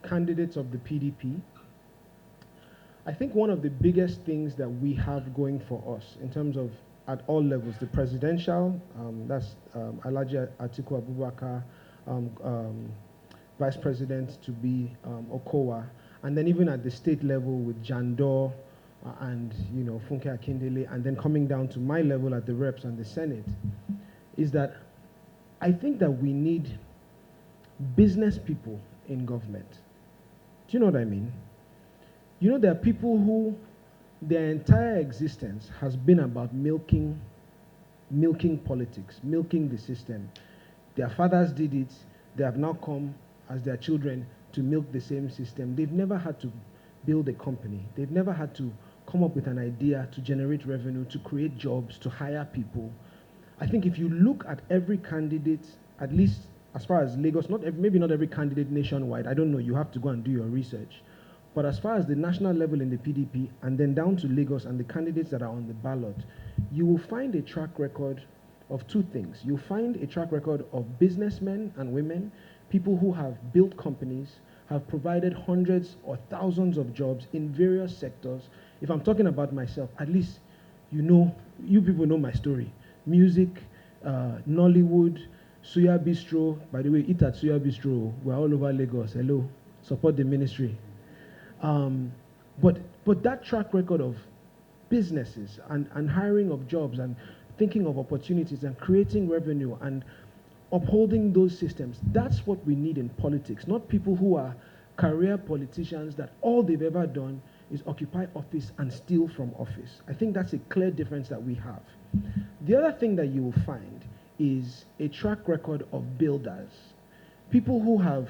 candidates of the PDP, I think one of the biggest things that we have going for us in terms of at all levels, the presidential, that's Alhaja Atiku Abubakar, Vice President to be Okowa, and then even at the state level with Jandor and Funke Akindele, and then coming down to my level at the reps and the Senate, is that I think that we need business people in government. Do you know what I mean? There are people who their entire existence has been about milking politics, milking the system. Their fathers did it. They have now come as their children to milk the same system. They've never had to build a company. They've never had to come up with an idea to generate revenue, to create jobs, to hire people. I think if you look at every candidate, at least as far as Lagos, maybe not every candidate nationwide, I don't know, you have to go and do your research. But as far as the national level in the PDP, and then down to Lagos and the candidates that are on the ballot, you will find a track record of two things. You'll find a track record of businessmen and women, people who have built companies, have provided hundreds or thousands of jobs in various sectors. If I'm talking about myself, at least you people know my story. Music, Nollywood, Suya Bistro. By the way, eat at Suya Bistro. We're all over Lagos. Hello, support the ministry. But that track record of businesses and hiring of jobs and thinking of opportunities and creating revenue and upholding those systems, that's what we need in politics, not people who are career politicians that all they've ever done is occupy office and steal from office. I think that's a clear difference that we have. The other thing that you will find is a track record of builders, people who have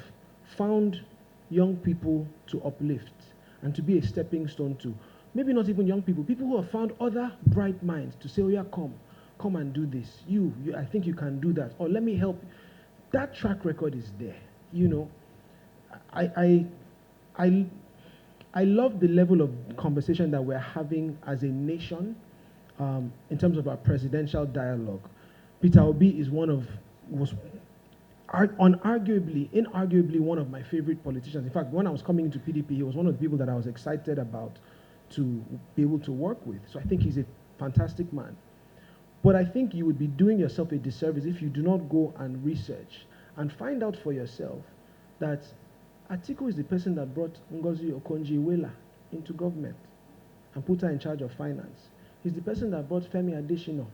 found young people to uplift and to be a stepping stone to, maybe not even young people who have found other bright minds to say, oh yeah, come and do this. You, I think you can do that. Or let me help. That track record is there. I love the level of conversation that we're having as a nation in terms of our presidential dialogue. Peter Obi is inarguably one of my favorite politicians. In fact, when I was coming into PDP, he was one of the people that I was excited about to be able to work with. So I think he's a fantastic man. But I think you would be doing yourself a disservice if you do not go and research and find out for yourself that Atiku is the person that brought Ngozi Okonjo-Iweala into government and put her in charge of finance. He's the person that brought Femi Adesina,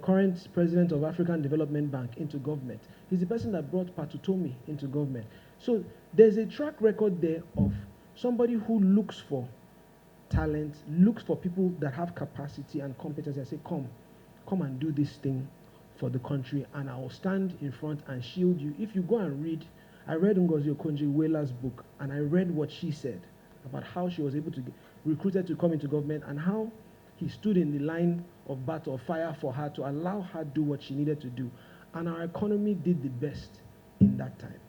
current president of African Development Bank, into government. He's the person that brought Patutomi into government. So there's a track record there of somebody who looks for talent, looks for people that have capacity and competence and say, come and do this thing for the country, and I will stand in front and shield you. If you go and read, I read Ngozi Okonjo-Iweala's book, and I read what she said about how she was able to get recruited to come into government and how he stood in the line of battle, of fire for her to allow her to do what she needed to do. And our economy did the best in that time.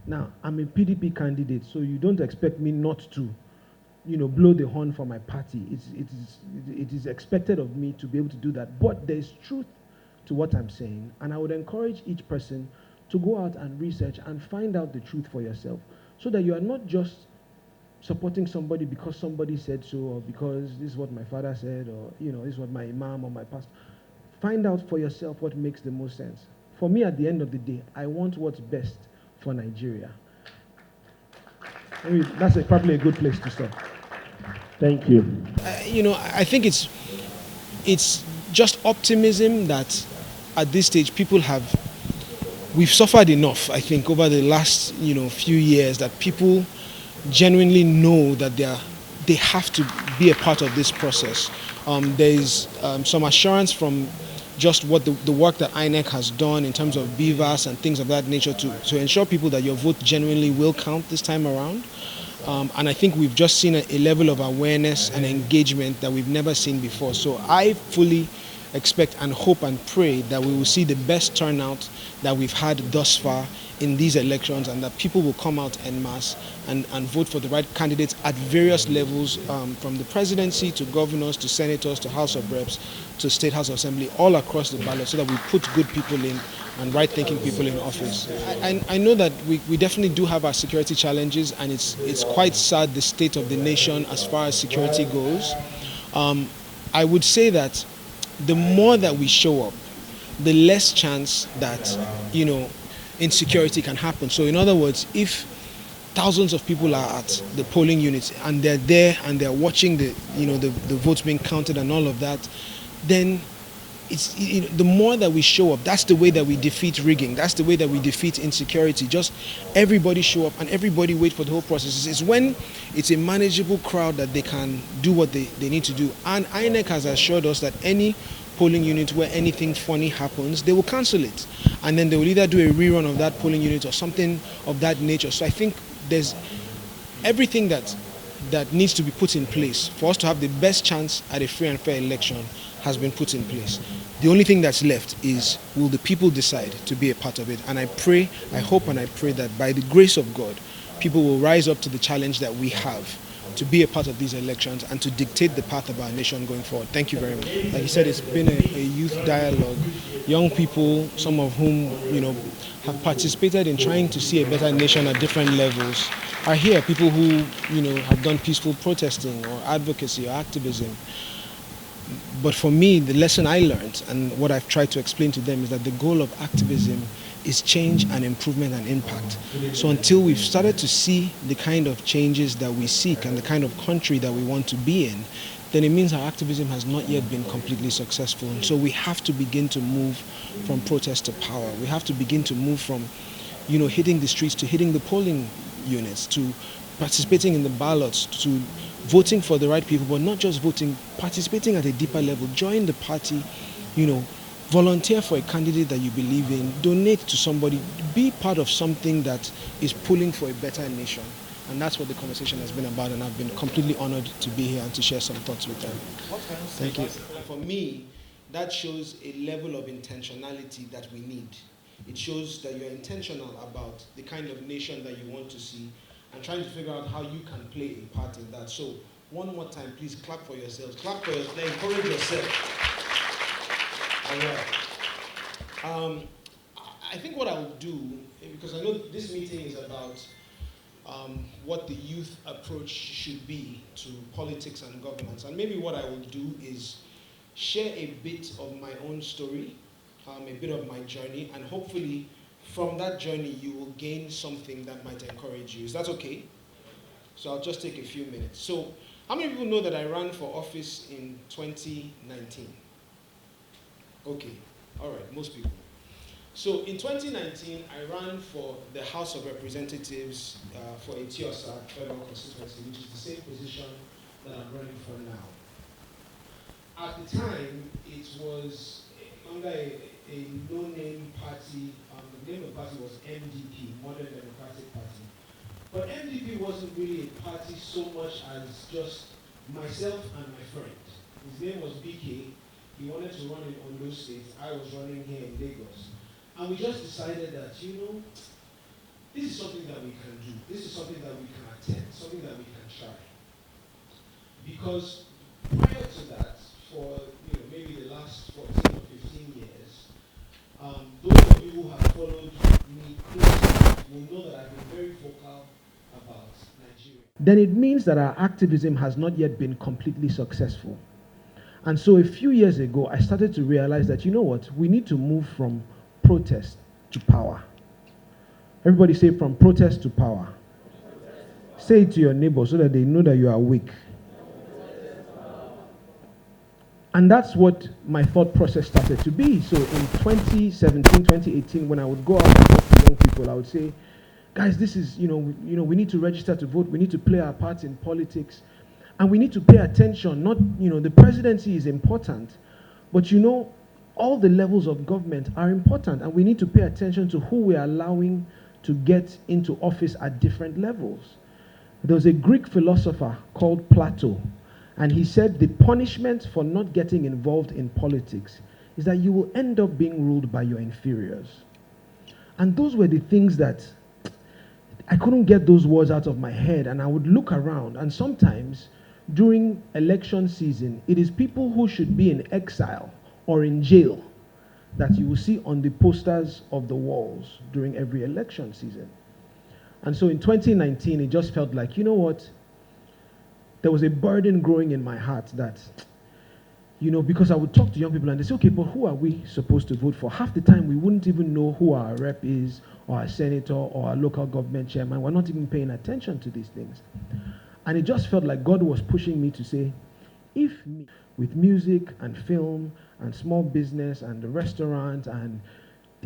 Now, I'm a PDP candidate, so you don't expect me not to, blow the horn for my party. It is expected of me to be able to do that. But there is truth to what I'm saying, and I would encourage each person to go out and research and find out the truth for yourself, so that you are not just supporting somebody because somebody said so, or because this is what my father said, or this is what my imam or my pastor. Find out for yourself what makes the most sense. For me, at the end of the day, I want what's best for Nigeria. That's probably a good place to start. Thank you. I think it's just optimism that at this stage we've suffered enough, I think, over the last few years, that people genuinely know that they have to be a part of this process. There is some assurance from just what the work that INEC has done in terms of BVAS and things of that nature to ensure people that your vote genuinely will count this time around. And I think we've just seen a level of awareness and engagement that we've never seen before. So I fully expect and hope and pray that we will see the best turnout that we've had thus far in these elections, and that people will come out en masse and vote for the right candidates at various levels, from the presidency to governors to senators to House of Reps to State House of Assembly, all across the ballot, so that we put good people in and right-thinking people in office. I know that we definitely do have our security challenges, and it's quite sad, the state of the nation as far as security goes. I would say that the more that we show up, the less chance that, insecurity can happen. So in other words, if thousands of people are at the polling units and they're there and they're watching the votes being counted and all of that, then it's, the more that we show up, that's the way that we defeat rigging. That's the way that we defeat insecurity. Just everybody show up and everybody wait for the whole process. It's when it's a manageable crowd that they can do what they need to do. And INEC has assured us that any polling unit where anything funny happens, they will cancel it. And then they will either do a rerun of that polling unit or something of that nature. So I think there's everything that needs to be put in place for us to have the best chance at a free and fair election has been put in place. The only thing that's left is, will the people decide to be a part of it? And I pray, I hope and I pray that by the grace of God, people will rise up to the challenge that we have to be a part of these elections and to dictate the path of our nation going forward. Thank you very much. Like you said, it's been a youth dialogue. Young people, some of whom, have participated in trying to see a better nation at different levels, are here. People who, have done peaceful protesting or advocacy or activism. But for me, the lesson I learned and what I've tried to explain to them is that the goal of activism is change and improvement and impact. So until we've started to see the kind of changes that we seek and the kind of country that we want to be in, then it means our activism has not yet been completely successful. And so we have to begin to move from protest to power. We have to begin to move from, hitting the streets to hitting the polling units, to participating in the ballots, to voting for the right people, but not just voting, participating at a deeper level. Join the party, volunteer for a candidate that you believe in, donate to somebody, be part of something that is pulling for a better nation. And that's what the conversation has been about, and I've been completely honored to be here and to share some thoughts with them. Thank you. For me, that shows a level of intentionality that we need. It shows that you're intentional about the kind of nation that you want to see and trying to figure out how you can play a part in that. So one more time, please clap for yourselves. Clap for yourself, encourage yourself. All right. I think what I will do, because I know this meeting is about what the youth approach should be to politics and governance. And maybe what I will do is share a bit of my own story, a bit of my journey, and hopefully from that journey you will gain something that might encourage you. Is that okay? So I'll just take a few minutes. So how many people know that I ran for office in 2019? Okay, all right, most people. So in 2019, I ran for the House of Representatives for Eti-Osa Federal Constituency, which is the same position that I'm running for now. At the time, it was under a no-name party. The name of the party was MDP, Modern Democratic Party. But MDP wasn't really a party so much as just myself and my friend. His name was BK. He wanted to run in Ondo State. I was running here in Lagos. And we just decided that, this is something that we can do. This is something that we can attempt, something that we can try. Because prior to that, for maybe the last 14 or 15 years, those of you who have followed me closely will know that I've been very vocal about Nigeria. Then it means that our activism has not yet been completely successful. And so a few years ago, I started to realize that, we need to move from protest to power. Everybody say, from protest to power. Say it to your neighbor so that they know that you are awake. And that's what my thought process started to be. So in 2017, 2018, when I would go out and talk to young people, I would say, guys, this is, we need to register to vote. We need to play our part in politics. And we need to pay attention. Not, the presidency is important, but all the levels of government are important, and we need to pay attention to who we are allowing to get into office at different levels. There was a Greek philosopher called Plato, and he said the punishment for not getting involved in politics is that you will end up being ruled by your inferiors. And those were the things that I couldn't get those words out of my head, and I would look around, and sometimes during election season, it is people who should be in exile or in jail that you will see on the posters of the walls during every election season. And so in 2019, it just felt like, you know what? There was a burden growing in my heart that, because I would talk to young people and they say, okay, but who are we supposed to vote for? Half the time, we wouldn't even know who our rep is, or our senator, or our local government chairman. We're not even paying attention to these things. And it just felt like God was pushing me to say, if me, with music and film and small business and the restaurant and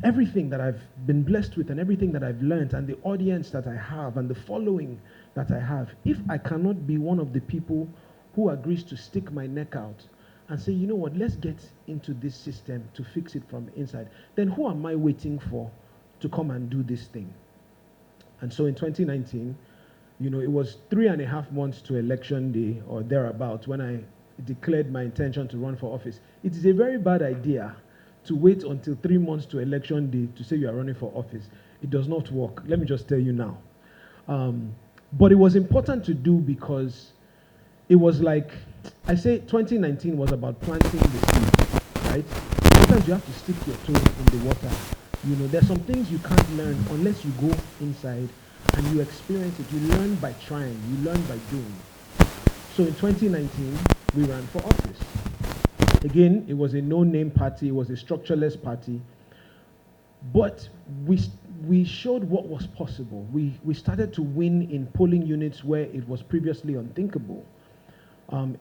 everything that I've been blessed with and everything that I've learned and the audience that I have and the following that I have, if I cannot be one of the people who agrees to stick my neck out and say, you know what, let's get into this system to fix it from inside, then who am I waiting for to come and do this thing? And so in 2019, it was 3.5 months to election day or thereabout when I declared my intention to run for office. It is a very bad idea to wait until 3 months to election day to say you are running for office. It does not work. Let me just tell you now. But it was important to do because it was like, I say 2019 was about planting the seed, right? Sometimes you have to stick your toe in the water. There's some things you can't learn unless you go inside and you experience it. You learn by trying. You learn by doing. So in 2019, we ran for office. Again, it was a no-name party. It was a structureless party. But we showed what was possible. We started to win in polling units where it was previously unthinkable.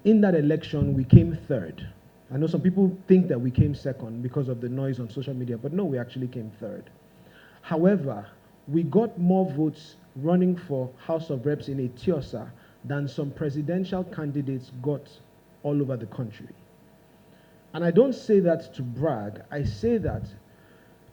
In that election, we came third. I know some people think that we came second because of the noise on social media, but no, we actually came third. However, we got more votes running for House of Reps in Eti-Osa than some presidential candidates got all over the country. And I don't say that to brag. I say that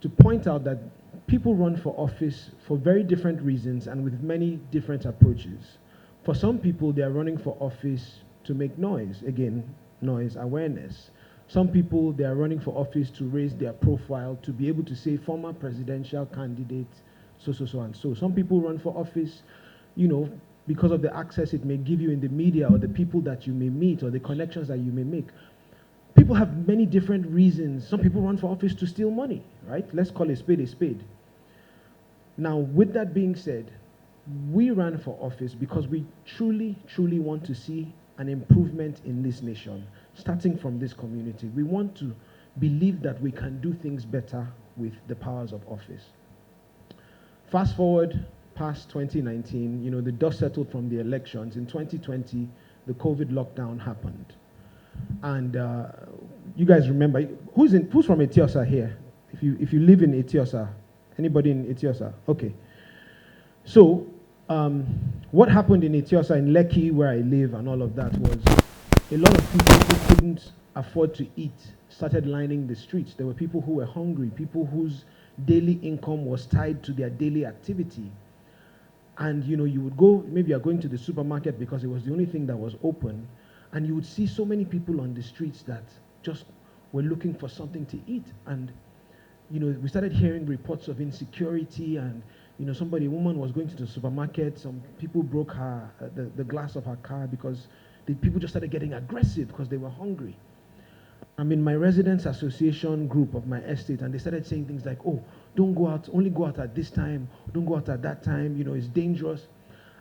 to point out that people run for office for very different reasons and with many different approaches. For some people, they are running for office to make noise. Again, noise awareness. Some people, they are running for office to raise their profile, to be able to say former presidential candidate, so and so. Some people run for office, because of the access it may give you in the media or the people that you may meet or the connections that you may make. People have many different reasons. Some people run for office to steal money, right? Let's call a spade a spade. Now, with that being said, we ran for office because we truly, truly want to see an improvement in this nation, starting from this community. We want to believe that we can do things better with the powers of office. Fast forward past 2019, the dust settled from the elections. In 2020, the COVID lockdown happened. And you guys remember, who's from Eti-Osa here? If you live in Eti-Osa, anybody in Eti-Osa? Okay. So what happened in Eti-Osa, in Lekki, where I live and all of that, was a lot of people who couldn't afford to eat started lining the streets. There were people who were hungry, people whose daily income was tied to their daily activity. And you would go, maybe you're going to the supermarket because it was the only thing that was open, and you would see so many people on the streets that just were looking for something to eat. And we started hearing reports of insecurity, and a woman was going to the supermarket, some people broke the glass of her car because the people just started getting aggressive because they were hungry. I'm in my residents association group of my estate, and they started saying things like, oh, don't go out, only go out at this time, don't go out at that time, it's dangerous.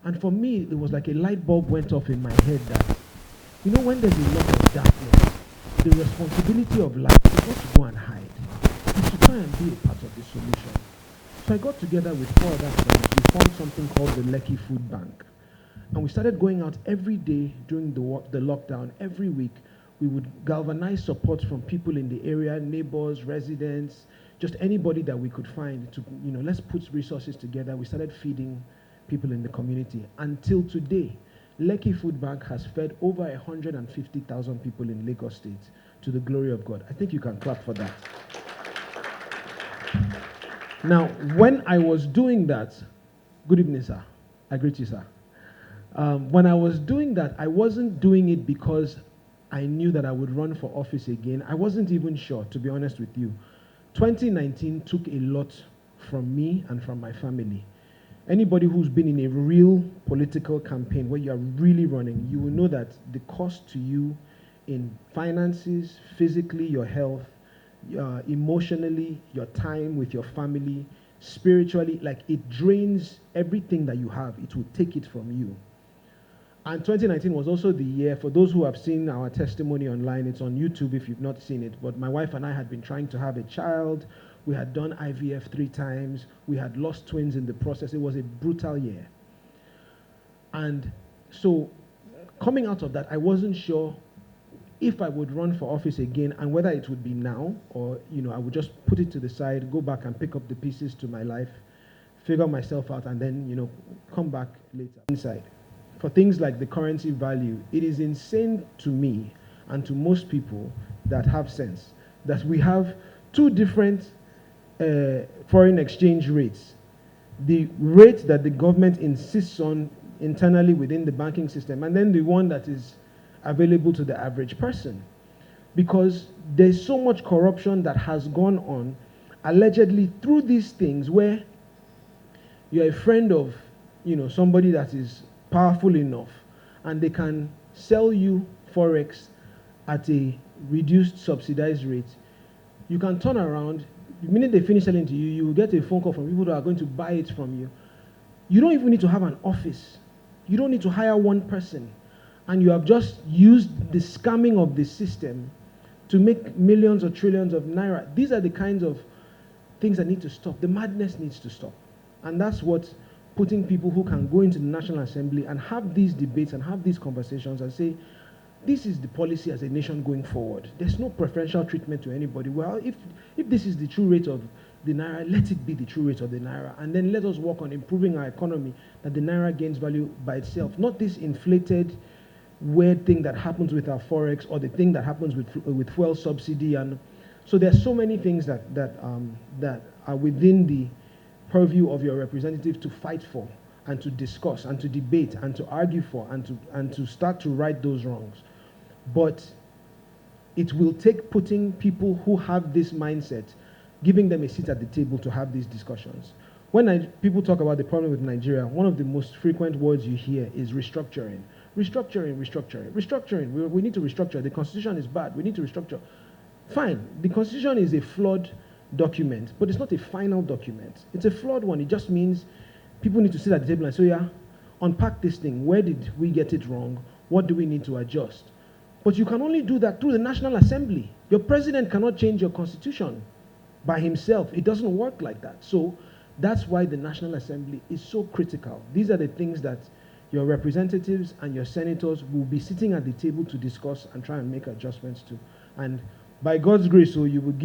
And for me, it was like a light bulb went off in my head that, when there's a lot of darkness, the responsibility of life is not to go and hide. It's to try and be a part of the solution. So I got together with 4 other friends. We formed something called the Lekki Food Bank. And we started going out every day during the lockdown. Every week, we would galvanize support from people in the area, neighbors, residents, just anybody that we could find to, let's put resources together. We started feeding people in the community. Until today, Lekki Food Bank has fed over 150,000 people in Lagos State, to the glory of God. I think you can clap for that. Now, when I was doing that, good evening, sir. I greet you, sir. When I was doing that, I wasn't doing it because I knew that I would run for office again. I wasn't even sure, to be honest with you. 2019 took a lot from me and from my family. Anybody who's been in a real political campaign where you are really running, you will know that the cost to you in finances, physically, your health, emotionally, your time with your family, spiritually, like it drains everything that you have. It will take it from you. And 2019 was also the year, for those who have seen our testimony online, it's on YouTube if you've not seen it, but my wife and I had been trying to have a child. We had done IVF 3 times. We had lost twins in the process. It was a brutal year. And so coming out of that, I wasn't sure if I would run for office again and whether it would be now or, I would just put it to the side, go back and pick up the pieces to my life, figure myself out, and then, come back later. Inside. For things like the currency value, it is insane to me and to most people that have sense that we have 2 different foreign exchange rates. The rate that the government insists on internally within the banking system, and then the one that is available to the average person. Because there's so much corruption that has gone on, allegedly through these things where you're a friend of, somebody that is powerful enough, and they can sell you Forex at a reduced subsidized rate. You can turn around, the minute they finish selling to you, you will get a phone call from people that are going to buy it from you. You don't even need to have an office. You don't need to hire one person. And you have just used the scamming of the system to make millions or trillions of naira. These are the kinds of things that need to stop. The madness needs to stop. And that's what putting people who can go into the National Assembly and have these debates and have these conversations and say, this is the policy as a nation going forward. There's no preferential treatment to anybody. Well, if this is the true rate of the naira, let it be the true rate of the naira. And then let us work on improving our economy, that the naira gains value by itself. Not this inflated, weird thing that happens with our Forex or the thing that happens with fuel subsidy. And so there's so many things that are within the purview of your representative to fight for and to discuss and to debate and to argue for and to start to right those wrongs. But it will take putting people who have this mindset, giving them a seat at the table to have these discussions. When people talk about the problem with Nigeria, one of the most frequent words you hear is restructuring. Restructuring. We need to restructure. The Constitution is bad. We need to restructure. Fine. The Constitution is a flawed document, but it's not a final document. It's a flawed one. It just means people need to sit at the table and say, yeah, unpack this thing. Where did we get it wrong? What do we need to adjust? But you can only do that through the National Assembly. Your president cannot change your constitution by himself. It doesn't work like that. So that's why the National Assembly is so critical. These are the things that your representatives and your senators will be sitting at the table to discuss and try and make adjustments to. And by God's grace, so you will give